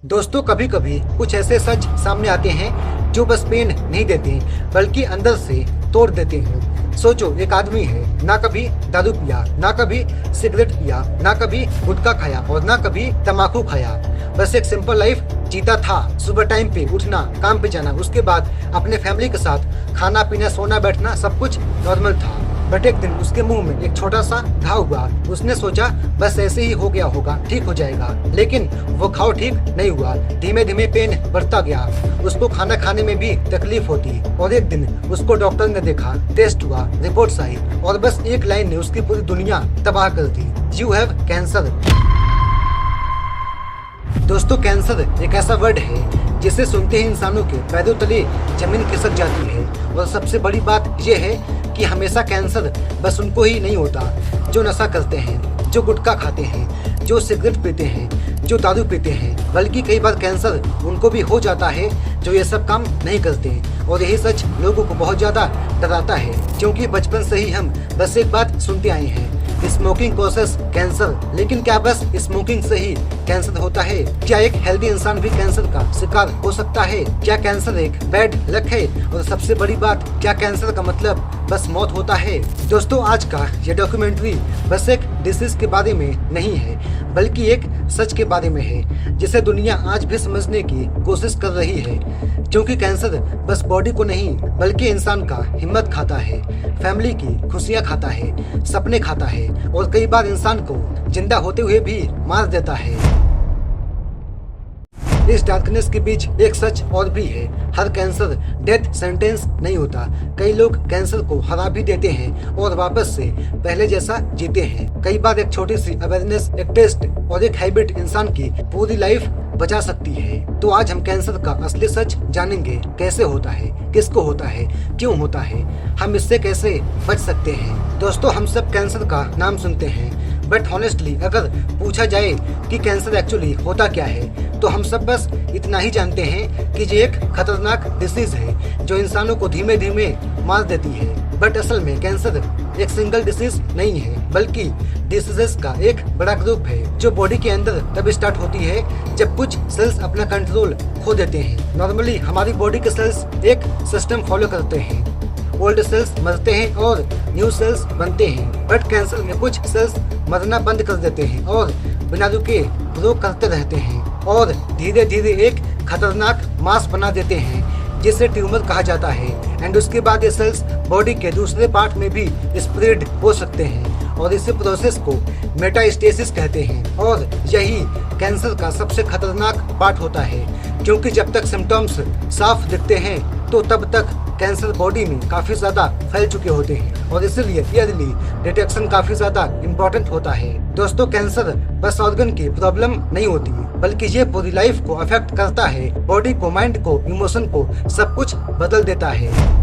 दोस्तों कभी कभी कुछ ऐसे सच सामने आते हैं जो बस पेन नहीं देते बल्कि अंदर से तोड़ देते हैं। सोचो, एक आदमी है, ना कभी दारू पिया, ना कभी सिगरेट पिया, ना कभी गुटखा खाया और ना कभी तम्बाकू खाया। बस एक सिंपल लाइफ जीता था। सुबह टाइम पे उठना, काम पे जाना, उसके बाद अपने फैमिली के साथ खाना पीना, सोना बैठना, सब कुछ नॉर्मल था। बट एक दिन उसके मुंह में एक छोटा सा घाव हुआ। उसने सोचा बस ऐसे ही हो गया होगा, ठीक हो जाएगा। लेकिन वो घाव ठीक नहीं हुआ। धीमे धीमे पेन बढ़ता गया। उसको खाना खाने में भी तकलीफ होती और एक दिन उसको डॉक्टर ने देखा, टेस्ट हुआ, रिपोर्ट्स आई और बस एक लाइन ने उसकी पूरी दुनिया तबाह कर दी। You have cancer. दोस्तों, कैंसर एक ऐसा वर्ड है जिसे सुनते ही इंसानों के पैरों तले जमीन खिसक जाती है। और सबसे बड़ी बात यह है कि हमेशा कैंसर बस उनको ही नहीं होता जो नशा करते हैं, जो गुटखा खाते हैं, जो सिगरेट पीते हैं, जो दारू पीते हैं, बल्कि कई बार कैंसर उनको भी हो जाता है जो ये सब काम नहीं करते। और यही सच लोगों को बहुत ज्यादा डराता है, क्योंकि बचपन से ही हम बस एक बात सुनते आए हैं, स्मोकिंग कॉजेस कैंसर। लेकिन क्या बस स्मोकिंग से ही कैंसर होता है? क्या एक हेल्दी इंसान भी कैंसर का शिकार हो सकता है? क्या कैंसर एक बैड लक है? और सबसे बड़ी बात, क्या कैंसर का मतलब बस मौत होता है? दोस्तों, आज का ये डॉक्यूमेंट्री बस एक डिसीज के बारे में नहीं है, बल्कि एक सच के बारे में है जिसे दुनिया आज भी समझने की कोशिश कर रही है। क्योंकि कैंसर बस बॉडी को नहीं बल्कि इंसान का हिम्मत खाता है, फैमिली की खुशियां खाता है, सपने खाता है और कई बार इंसान को जिंदा होते हुए भी मार देता है। इस डार्कनेस के बीच एक सच और भी है, हर कैंसर डेथ सेंटेंस नहीं होता। कई लोग कैंसर को हरा भी देते हैं और वापस से पहले जैसा जीते हैं। कई बार एक छोटी सी अवेयरनेस, एक टेस्ट और एक हैबिट इंसान की पूरी लाइफ बचा सकती है। तो आज हम कैंसर का असली सच जानेंगे, कैसे होता है, किसको होता है, क्यों होता है, हम इससे कैसे बच सकते हैं। दोस्तों, हम सब कैंसर का नाम सुनते हैं, बट हॉनेस्टली अगर पूछा जाए कि कैंसर एक्चुअली होता क्या है, तो हम सब बस इतना ही जानते हैं कि ये एक खतरनाक डिसीज है जो इंसानों को धीमे धीमे मार देती है। बट असल में कैंसर एक सिंगल डिसीज नहीं है, बल्कि डिसीजेस का एक बड़ा ग्रुप है जो बॉडी के अंदर तब स्टार्ट होती है जब कुछ सेल्स अपना कंट्रोल खो देते हैं। नॉर्मली हमारी बॉडी के सेल्स एक सिस्टम फॉलो करते हैं। ओल्ड सेल्स मरते हैं और न्यू सेल्स बनते हैं। बट कैंसर में कुछ सेल्स मरना बंद कर देते हैं और बिना रुके ग्रो करते रहते हैं और धीरे धीरे एक खतरनाक मास बना देते हैं जिसे ट्यूमर कहा जाता है। एंड उसके बाद ये सेल्स बॉडी के दूसरे पार्ट में भी स्प्रेड हो सकते हैं और इस प्रोसेस को मेटास्टेसिस कहते हैं। और यही कैंसर का सबसे खतरनाक पार्ट होता है, क्योंकि जब तक सिम्टम्स साफ दिखते हैं तो तब तक कैंसर बॉडी में काफी ज्यादा फैल चुके होते हैं और इसलिए अर्ली डिटेक्शन काफी ज्यादा इम्पोर्टेंट होता है। दोस्तों, कैंसर बस ऑर्गन की प्रॉब्लम नहीं होती, बल्कि ये पूरी लाइफ को अफेक्ट करता है, बॉडी को, माइंड को, इमोशन को, सब कुछ बदल देता है।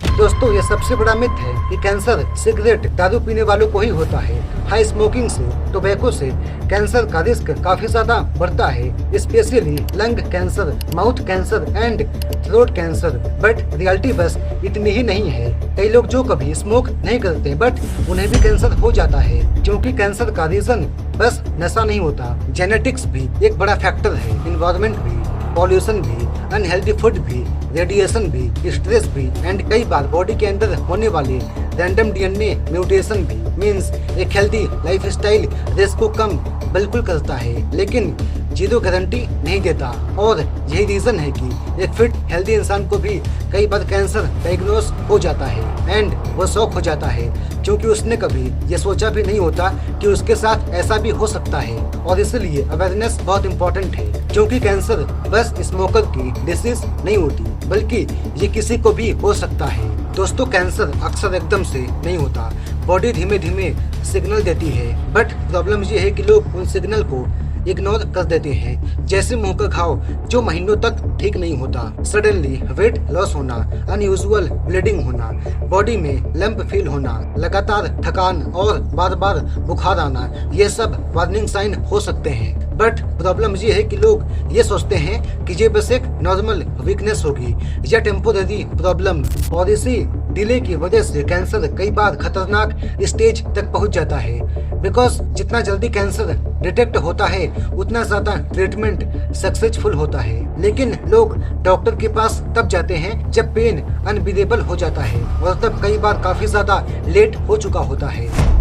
दोस्तों, ये सबसे बड़ा मिथ है कि कैंसर सिगरेट, दारू पीने वालों को ही होता है। हाई स्मोकिंग से, टोबैको से कैंसर का रिस्क काफी ज्यादा बढ़ता है, specially lung cancer, mouth cancer and throat cancer. But reality बस इतनी ही नहीं है। कई लोग जो कभी स्मोक नहीं करते बट उन्हें भी कैंसर हो जाता है, क्योंकि कैंसर का रीजन बस नशा नहीं होता, जेनेटिक्स भी एक बड़ा फैक्टर है, इन्वायरमेंट भी, पॉल्यूशन भी, अनहेल्दी फूड भी, रेडिएशन भी, स्ट्रेस भी एंड कई बार बॉडी के अंदर होने वाले रैंडम डीएनए म्यूटेशन भी। मींस एक हेल्दी लाइफस्टाइल रिस्क को कम बिल्कुल करता है, लेकिन जीरो गारंटी नहीं देता। और यही रीजन है कि एक फिट हेल्दी इंसान को भी कई बार कैंसर डायग्नोस हो जाता है एंड वो शॉक हो जाता है, क्योंकि उसने कभी ये सोचा भी नहीं होता कि उसके साथ ऐसा भी हो सकता है। और इसलिए अवेयरनेस बहुत इम्पोर्टेंट है, क्योंकि कैंसर बस स्मोकर की डिसीज नहीं होती, बल्कि ये किसी को भी हो सकता है। दोस्तों, कैंसर अक्सर एकदम से नहीं होता, बॉडी धीमे धीमे सिग्नल देती है। बट प्रॉब्लम ये है कि लोग उन सिग्नल को इग्नोर कर देते हैं, जैसे मुंह का घाव जो महीनों तक ठीक नहीं होता, सडनली वेट लॉस होना, अनयूजुअल ब्लीडिंग होना, बॉडी में लंप फील होना, लगातार थकान और बार बार बुखार आना, ये सब वार्निंग साइन हो सकते हैं। बट प्रॉब्लम ये है कि लोग ये सोचते हैं कि ये बस एक नॉर्मल वीकनेस होगी या टेम्पोररी प्रॉब्लम, और इसी डिले की वजह से कैंसर कई बार खतरनाक स्टेज तक पहुंच जाता है। बिकॉज जितना जल्दी कैंसर डिटेक्ट होता है उतना ज्यादा ट्रीटमेंट सक्सेसफुल होता है। लेकिन लोग डॉक्टर के पास तब जाते हैं जब पेन अनबिरेबल हो जाता है और तब कई बार काफी ज्यादा लेट हो चुका होता है।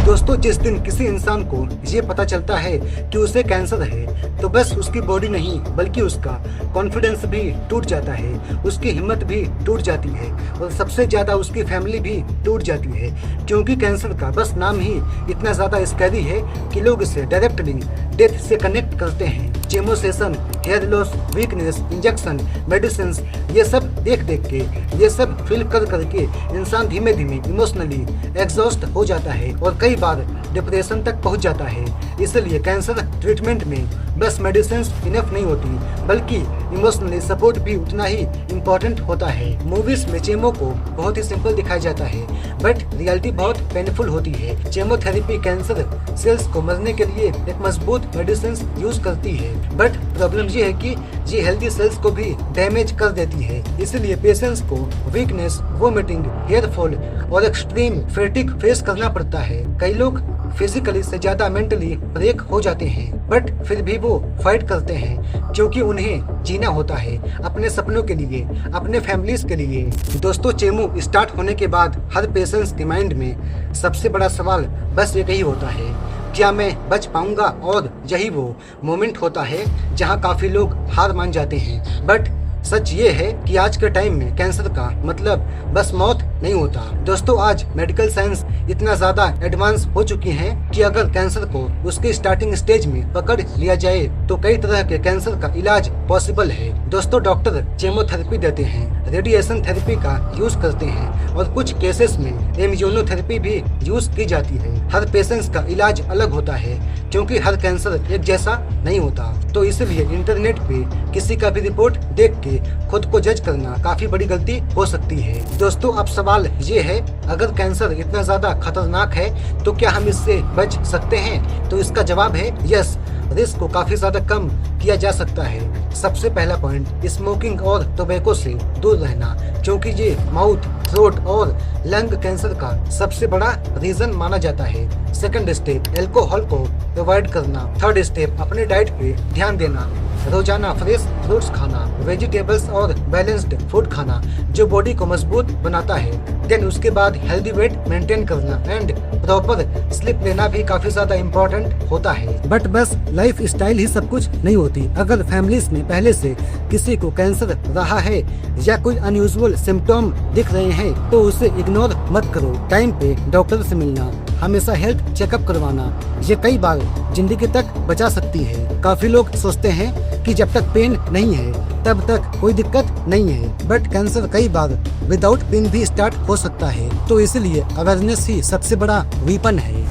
दोस्तों, जिस दिन किसी इंसान को ये पता चलता है कि उसे कैंसर है तो बस उसकी बॉडी नहीं बल्कि उसका कॉन्फिडेंस भी टूट जाता है, उसकी हिम्मत भी टूट जाती है और सबसे ज्यादा उसकी फैमिली भी टूट जाती है, क्योंकि कैंसर का बस नाम ही इतना ज्यादा स्कैरी है कि लोग इसे डायरेक्टली डेथ से कनेक्ट करते हैं। Chemo session, hair loss, weakness, injection, medicine, ये सब देख के, ये सब फील करके इंसान धीमे धीमे इमोशनली एग्जॉस्ट हो जाता है और कई बार डिप्रेशन तक पहुंच जाता है। इसलिए कैंसर ट्रीटमेंट में बस मेडिसिन इनफ नहीं होती बल्कि इमोशनली सपोर्ट भी उतना ही इम्पोर्टेंट होता है। मूवीज में केमो को बहुत ही सिंपल दिखाया जाता है बट रियलिटी बहुत पेनफुल होती है। केमोथेरेपी कैंसर सेल्स को मरने के लिए एक मजबूत मेडिसिन यूज करती है, बट प्रॉब्लम ये है कि ये हेल्दी सेल्स को भी डैमेज कर देती है। इसलिए पेशेंट्स को वीकनेस, वोमिटिंग, हेयर फॉल और एक्सट्रीम फैटिग फेस करना पड़ता है। कई लोग फिजिकली से ज्यादा मेंटली ब्रेक हो जाते हैं बट फिर भी वो फाइट करते हैं क्योंकि उन्हें जीना होता है अपने सपनों के लिए, अपने फैमिलीज के लिए। दोस्तों, केमो स्टार्ट होने के बाद हर पेशेंट्स के माइंड में सबसे बड़ा सवाल बस एक ही होता है, क्या मैं बच पाऊंगा? और यही वो मोमेंट होता है जहां काफी लोग हार मान जाते हैं। बट सच ये है कि आज के टाइम में कैंसर का मतलब बस मौत नहीं होता। दोस्तों, आज मेडिकल साइंस इतना ज्यादा एडवांस हो चुकी है कि अगर कैंसर को उसके स्टार्टिंग स्टेज में पकड़ लिया जाए तो कई तरह के कैंसर का इलाज पॉसिबल है। दोस्तों, डॉक्टर केमोथेरेपी देते हैं, रेडिएशन थेरेपी का यूज करते हैं और कुछ केसेस में इम्यूनोथेरेपी भी यूज की जाती है। हर पेशेंट का इलाज अलग होता है क्योंकि हर कैंसर एक जैसा नहीं होता। तो इसलिए इंटरनेट पे किसी का भी रिपोर्ट देख के खुद को जज करना काफी बड़ी गलती हो सकती है। दोस्तों, अब सवाल ये है, अगर कैंसर इतना ज्यादा खतरनाक है तो क्या हम इससे बच सकते हैं? तो इसका जवाब है यस, रिस्क को काफी ज्यादा कम किया जा सकता है। सबसे पहला पॉइंट, स्मोकिंग और टोबैको से दूर रहना, क्योंकि ये माउथ, थ्रोट और लंग कैंसर का सबसे बड़ा रीजन माना जाता है। सेकंड स्टेप, अल्कोहल को अवॉइड करना। थर्ड स्टेप, अपने डाइट पे ध्यान देना, रोजाना फ्रेश फ्रूट्स खाना, वेजिटेबल्स और बैलेंस्ड फूड खाना जो बॉडी को मजबूत बनाता है। देन उसके बाद हेल्दी वेट मेंटेन करना एंड प्रॉपर स्लीप लेना भी काफी ज्यादा इम्पोर्टेंट होता है। बट बस लाइफ स्टाइल ही सब कुछ नहीं होती। अगर फैमिलीज में पहले से किसी को कैंसर रहा है या कोई अनयूजुअल सिम्टोम दिख रहे हैं तो उसे इग्नोर मत करो। टाइम पे डॉक्टर से मिलना, हमेशा हेल्थ चेकअप करवाना, ये कई बार जिंदगी तक बचा सकती है। काफी लोग सोचते हैं कि जब तक पेन नहीं है तब तक कोई दिक्कत नहीं है, बट कैंसर कई बार विदाउट पेन भी स्टार्ट हो सकता है। तो इसलिए अवेयरनेस ही सबसे बड़ा वीपन है।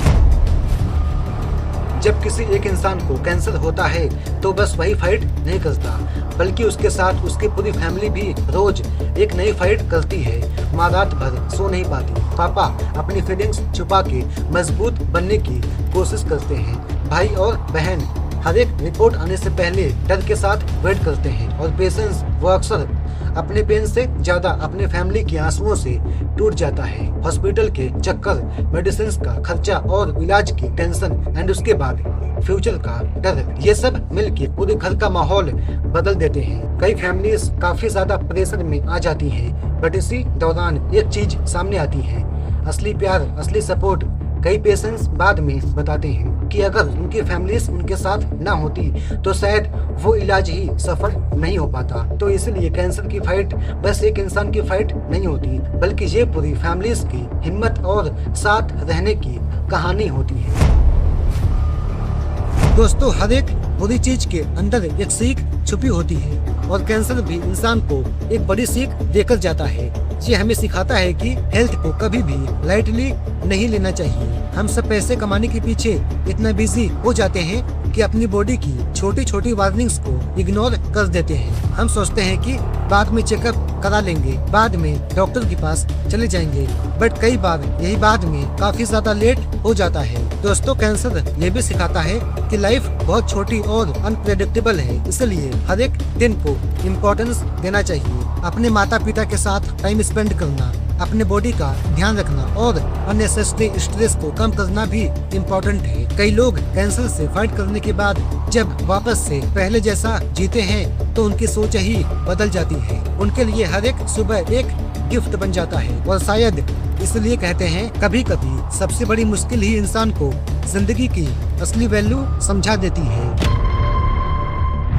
जब किसी एक इंसान को कैंसर होता है तो बस वही फाइट नहीं करता बल्कि उसके साथ उसकी पूरी फैमिली भी रोज एक नई फाइट करती है। माँ रात भर सो नहीं पाती, पापा अपनी फीलिंग्स छुपा के मजबूत बनने की कोशिश करते हैं, भाई और बहन हर एक रिपोर्ट आने से पहले डर के साथ वेट करते हैं और पेशेंट्स वो अक्सर अपने पेन से ज्यादा अपने फैमिली के आंसुओं से टूट जाता है। हॉस्पिटल के चक्कर, मेडिसिन का खर्चा और इलाज की टेंशन एंड उसके बाद फ्यूचर का डर, ये सब मिलके पूरे घर का माहौल बदल देते हैं। कई फैमिलीज काफी ज्यादा प्रेशर में आ जाती हैं, बट इसी दौरान एक चीज सामने आती है, असली प्यार, असली सपोर्ट। कई पेशेंट्स बाद में बताते हैं कि अगर उनकी फैमिलीज उनके साथ ना होती तो शायद वो इलाज ही सफल नहीं हो पाता। तो इसलिए कैंसर की फाइट बस एक इंसान की फाइट नहीं होती बल्कि ये पूरी फैमिलीज की हिम्मत और साथ रहने की कहानी होती है। दोस्तों, हर एक बुरी चीज के अंदर एक सीख छुपी होती है और कैंसर भी इंसान को एक बड़ी सीख देकर जाता है। ये हमें सिखाता है कि हेल्थ को कभी भी लाइटली नहीं लेना चाहिए। हम सब पैसे कमाने के पीछे इतना बिजी हो जाते हैं कि अपनी बॉडी की छोटी छोटी वार्निंग्स को इग्नोर कर देते हैं। हम सोचते हैं कि बाद में चेकअप करा लेंगे, बाद में डॉक्टर के पास चले जाएंगे, बट कई बार यही बाद में काफी ज्यादा लेट हो जाता है। दोस्तों, कैंसर ये भी सिखाता है कि लाइफ बहुत छोटी और अनप्रेडिक्टेबल है, इसलिए हर एक दिन को इम्पोर्टेंस देना चाहिए। अपने माता पिता के साथ टाइम स्पेंड करना, अपने बॉडी का ध्यान रखना और अननेसेसरी स्ट्रेस को कम करना भी इम्पोर्टेंट है। कई लोग कैंसर से फाइट करने के बाद जब वापस से पहले जैसा जीते हैं तो उनकी सोच ही बदल जाती है। उनके लिए हर एक सुबह एक गिफ्ट बन जाता है और शायद इसलिए कहते हैं कभी कभी सबसे बड़ी मुश्किल ही इंसान को जिंदगी की असली वैल्यू समझा देती है।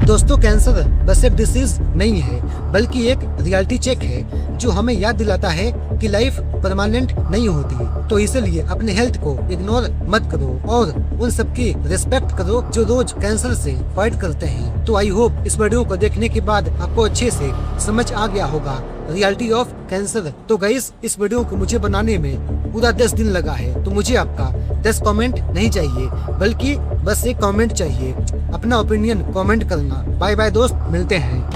दोस्तों, कैंसर बस एक डिसीज नहीं है बल्कि एक रियलिटी चेक है जो हमें याद दिलाता है कि लाइफ परमानेंट नहीं होती। तो इसलिए अपने हेल्थ को इग्नोर मत करो और उन सबकी रिस्पेक्ट करो जो रोज कैंसर से फाइट करते हैं। तो आई होप इस वीडियो को देखने के बाद आपको अच्छे से समझ आ गया होगा रियलिटी ऑफ कैंसर। तो गाइस, इस वीडियो को मुझे बनाने में पूरा 10 दिन लगा है, तो मुझे आपका 10 कमेंट नहीं चाहिए बल्कि बस एक कमेंट चाहिए। अपना ओपिनियन कमेंट करना। बाय बाय दोस्त, मिलते हैं।